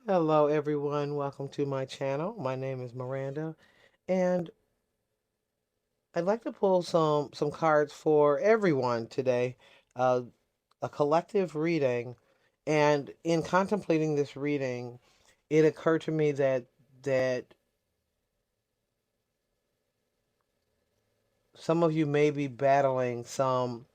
Hello everyone, welcome to my channel. My name is Miranda and I'd like to pull some cards for everyone today. Uh, a collective reading, and in contemplating this reading, it occurred to me that some of you may be battling some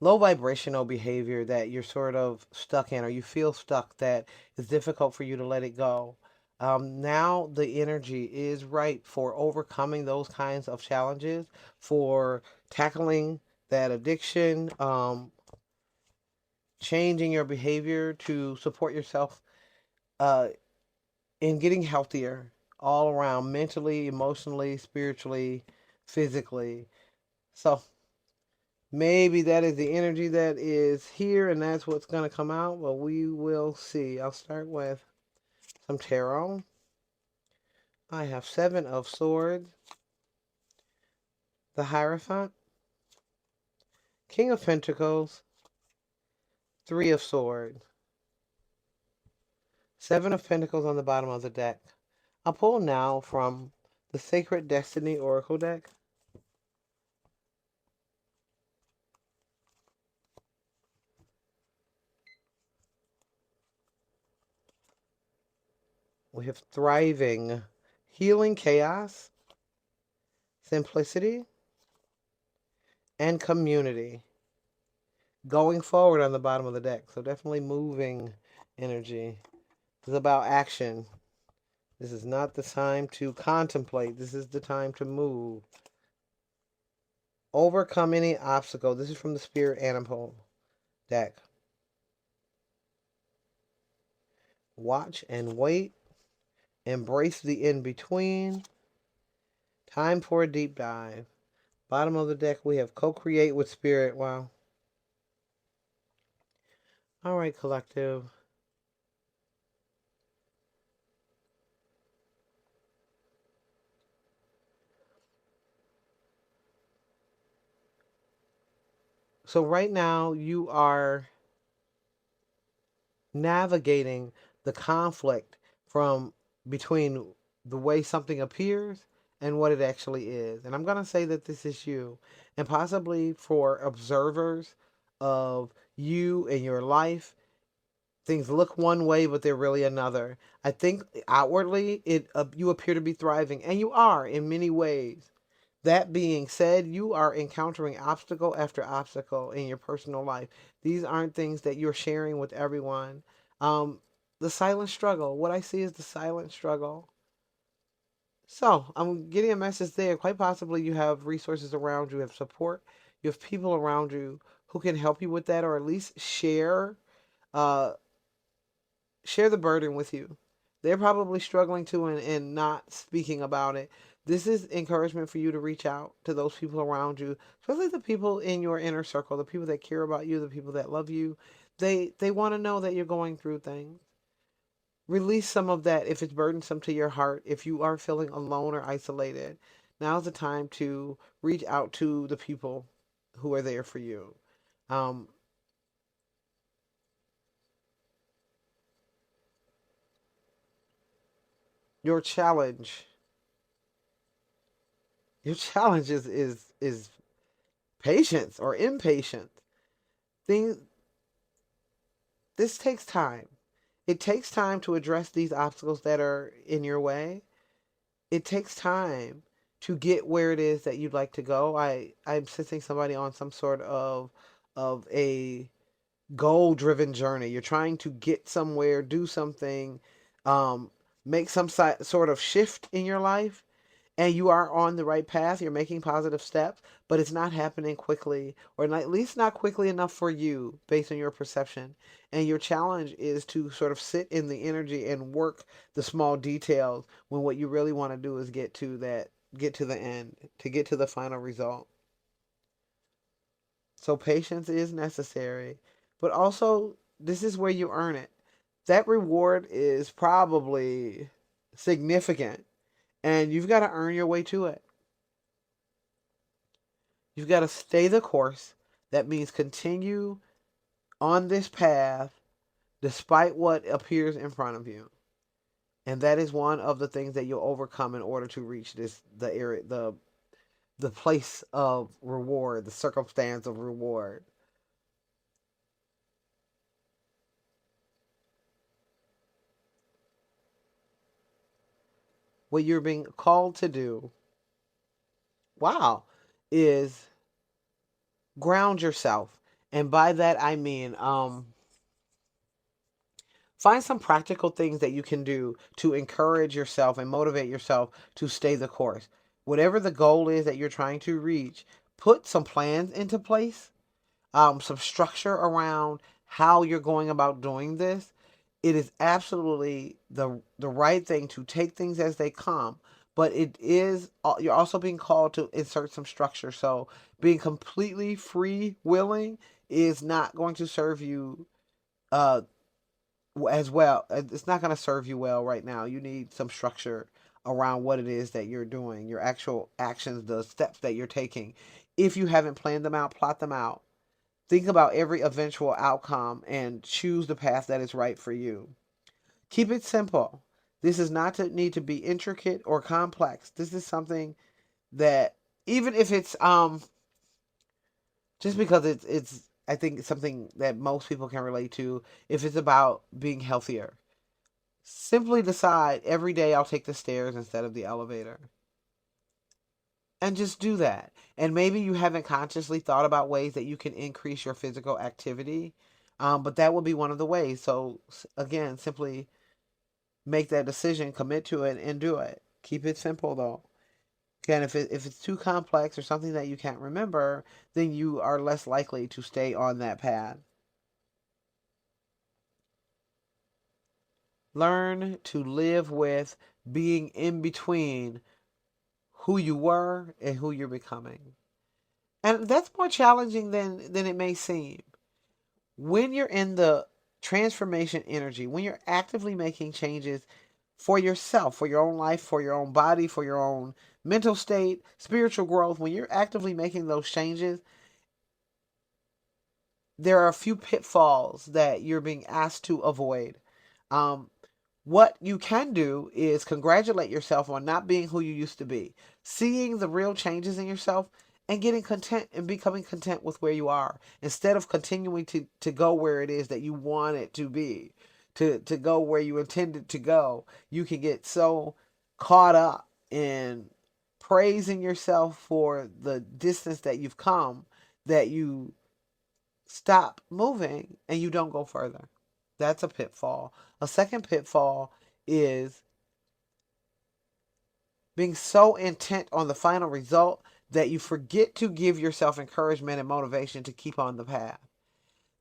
low vibrational behavior that you're sort of stuck in, or you feel stuck that it's difficult for you to let it go. Now the energy is right for overcoming those kinds of challenges, for tackling that addiction, changing your behavior to support yourself uh, in getting healthier all around, mentally, emotionally, spiritually, physically. So maybe that is the energy that is here and that's what's going to come out, but we will see. I'll start with some tarot. I have Seven of Swords, the Hierophant, King of Pentacles, Three of Swords, Seven of Pentacles on the bottom of the deck. I'll pull now from the Sacred Destiny Oracle deck. We have Thriving, Healing Chaos, Simplicity, and Community. Going forward on the bottom of the deck. So definitely moving energy. This is about action. This is not the time to contemplate. This is the time to move. Overcome any obstacle. This is from the Spirit Animal deck. Watch and wait. Embrace the in-between. Time for a deep dive. Bottom of the deck, we have co-create with Spirit. Wow. All right, collective. So right now, you are navigating the conflict from between the way something appears and what it actually is. And I'm going to say that this is you. And possibly for observers of you and your life, things look one way, but they're really another. I think outwardly, you appear to be thriving, and you are in many ways. That being said, you are encountering obstacle after obstacle in your personal life. These aren't things that you're sharing with everyone. Um, the silent struggle. What I see is the silent struggle. So I'm getting a message there. Quite possibly, you have resources around you, have support, you have people around you who can help you with that, or at least uh, share the burden with you. They're probably struggling too and not speaking about it. This is encouragement for you to reach out to those people around you, especially the people in your inner circle, the people that care about you, the people that love you. They want to know that you're going through things. Release some of that if it's burdensome to your heart, if you are feeling alone or isolated. Now's the time to reach out to the people who are there for you. Um, your challenge, your challenge is patience or impatience. Things This takes time. It takes time to address these obstacles that are in your way. It takes time to get where it is that you'd like to go. I'm sensing somebody on some sort of a goal driven journey. You're trying to get somewhere, do something, um, make some sort of shift in your life, and you are on the right path. You're making positive steps, but it's not happening quickly, or not, at least not quickly enough for you based on your perception. And your challenge is to sort of sit in the energy and work the small details when what you really want to do is get to the end, to get to the final result. So patience is necessary, but also this is where you earn it. That reward is probably significant, and you've got to earn your way to it. You've got to stay the course. That means continue on this path despite what appears in front of you. And that is one of the things that you'll overcome in order to reach the area, the place of reward, the circumstance of reward. What you're being called to do, wow, is ground yourself. And by that I mean find some practical things that you can do to encourage yourself and motivate yourself to stay the course. Whatever the goal is that you're trying to reach, put some plans into place, some structure around how you're going about doing this. It is absolutely the right thing to take things as they come, but it is you're also being called to insert some structure. So being completely free willing is not going to serve you uh, as well. It's not going to serve you well right now. You need some structure around what it is that you're doing, your actual actions, the steps that you're taking. If you haven't planned them out, plot them out. Think about every eventual outcome and choose the path that is right for you. Keep it simple. This is not to need to be intricate or complex. This is something that even if it's just because it's I think it's something that most people can relate to. If it's about being healthier, simply decide every day I'll take the stairs instead of the elevator. And just do that. And maybe you haven't consciously thought about ways that you can increase your physical activity, but that would be one of the ways. So, again, simply make that decision, commit to it, and do it. Keep it simple, though. Again, if it's too complex or something that you can't remember, then you are less likely to stay on that path. Learn to live with being in between who you were and who you're becoming. And that's more challenging than it may seem. When you're in the transformation energy, when you're actively making changes for yourself, for your own life, for your own body, for your own mental state, spiritual growth, when you're actively making those changes, there are a few pitfalls that you're being asked to avoid. Um, what you can do is congratulate yourself on not being who you used to be, seeing the real changes in yourself, and getting content and becoming content with where you are instead of continuing to go where it is that you want it to be, to go where you intended to go. You can get so caught up in praising yourself for the distance that you've come that you stop moving and you don't go further. That's a pitfall. A second pitfall is being so intent on the final result that you forget to give yourself encouragement and motivation to keep on the path.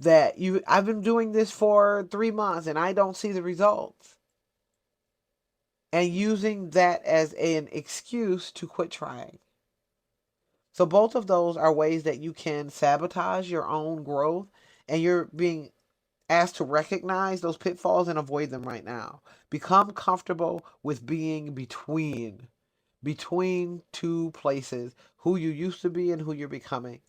I've been doing this for 3 months and I don't see the results. And using that as an excuse to quit trying. So both of those are ways that you can sabotage your own growth, and you're being asked to recognize those pitfalls and avoid them right now. Become comfortable with being between two places, who you used to be and who you're becoming.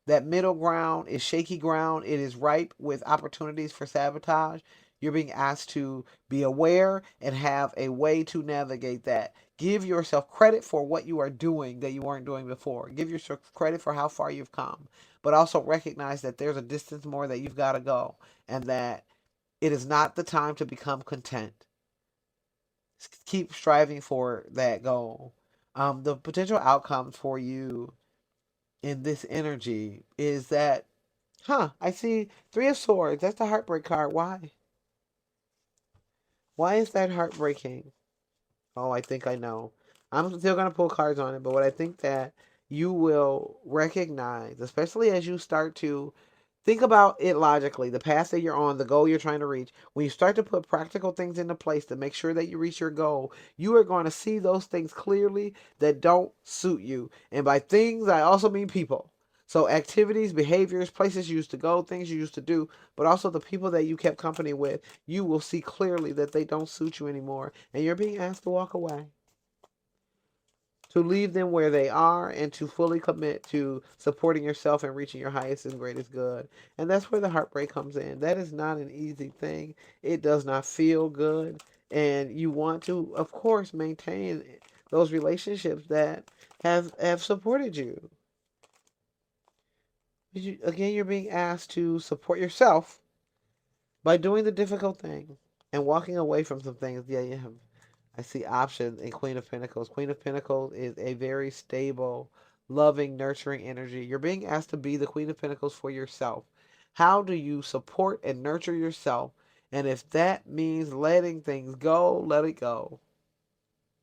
That middle ground is shaky ground. It is ripe with opportunities for sabotage. You're being asked to be aware and have a way to navigate that. Give yourself credit for what you are doing that you weren't doing before. Give yourself credit for how far you've come, but also recognize that there's a distance more that you've got to go, and that it is not the time to become content. Keep striving for that goal. The potential outcomes for you in this energy is that, I see Three of Swords. That's the heartbreak card. Why? Why is that heartbreaking? Oh, I think I know. I'm still going to pull cards on it, but what I think that you will recognize, especially as you start to think about it logically, the path that you're on, the goal you're trying to reach, when you start to put practical things into place to make sure that you reach your goal, you are going to see those things clearly that don't suit you. And by things, I also mean people. So activities, behaviors, places you used to go, things you used to do, but also the people that you kept company with, you will see clearly that they don't suit you anymore. And you're being asked to walk away, to leave them where they are, and to fully commit to supporting yourself and reaching your highest and greatest good. And that's where the heartbreak comes in. That is not an easy thing. It does not feel good. And you want to, of course, maintain those relationships that have supported you. Again, you're being asked to support yourself by doing the difficult thing and walking away from some things. Yeah, you have. I see options in Queen of Pentacles. Queen of Pentacles is a very stable, loving, nurturing energy. You're being asked to be the Queen of Pentacles for yourself. How do you support and nurture yourself? And if that means letting things go, let it go.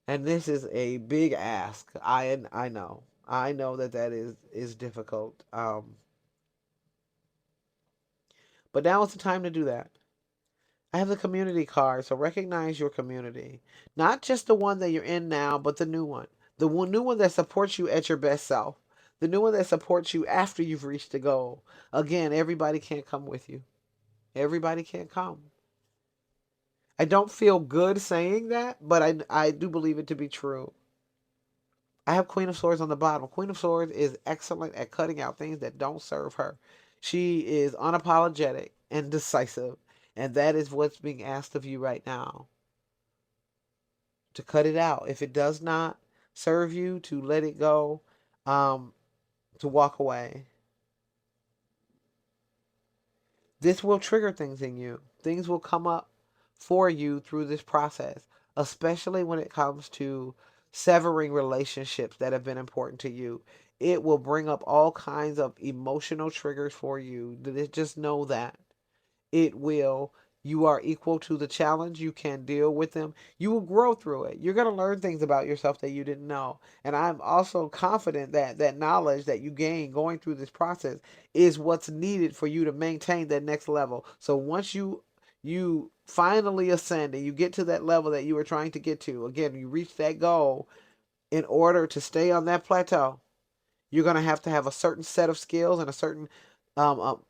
And this is a big ask. I know. I know that is difficult. But now is the time to do that. I have the community card, so recognize your community. Not just the one that you're in now, but the new one. New one that supports you at your best self. The new one that supports you after you've reached the goal. Again, everybody can't come with you. Everybody can't come. I don't feel good saying that, but I do believe it to be true. I have Queen of Swords on the bottom. Queen of Swords is excellent at cutting out things that don't serve her. She is unapologetic and decisive, and that is what's being asked of you right now. To cut it out. If it does not serve you, to let it go, to walk away. This will trigger things in you. Things will come up for you through this process, especially when it comes to severing relationships that have been important to you. It will bring up all kinds of emotional triggers for you. Just know that. It will. You are equal to the challenge. You can deal with them. You will grow through it. You're going to learn things about yourself that you didn't know. And I'm also confident that that knowledge that you gain going through this process is what's needed for you to maintain that next level. So once you finally ascend and you get to that level that you were trying to get to, again, you reach that goal, in order to stay on that plateau, you're going to have a certain set of skills and a um, um,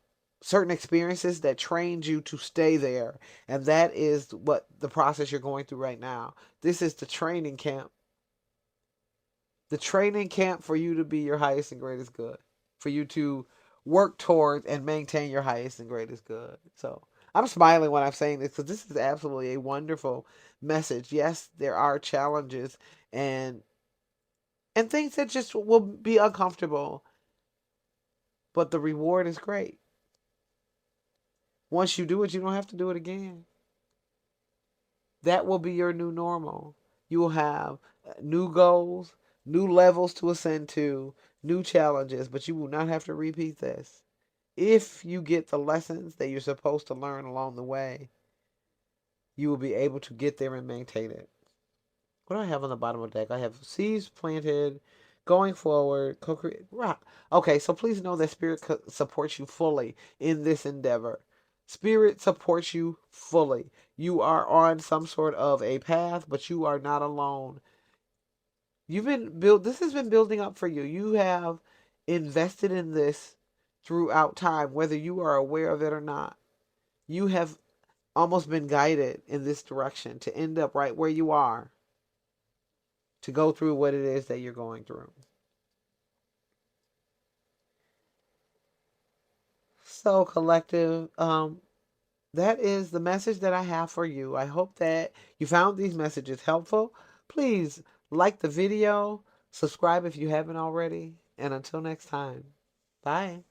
certain experiences that trained you to stay there. And that is what the process you're going through right now. This is the training camp. The training camp for you to be your highest and greatest good. For you to work towards and maintain your highest and greatest good. So I'm smiling when I'm saying this because this is absolutely a wonderful message. Yes, there are challenges and things that just will be uncomfortable, but the reward is great. Once you do it, you don't have to do it again. That will be your new normal. You will have new goals, new levels to ascend to, new challenges, but you will not have to repeat this. If you get the lessons that you're supposed to learn along the way, you will be able to get there and maintain it. What do I have on the bottom of the deck? I have seeds planted, going forward, co-create. Rock. Okay, so please know that Spirit supports you fully in this endeavor. Spirit supports you fully. You are on some sort of a path, but you are not alone. You've been built. This has been building up for you. You have invested in this throughout time, whether you are aware of it or not. You have almost been guided in this direction to end up right where you are, to go through what it is that you're going through. So, collective, that is the message that I have for you. I hope that you found these messages helpful. Please like the video, subscribe if you haven't already, and until next time, bye.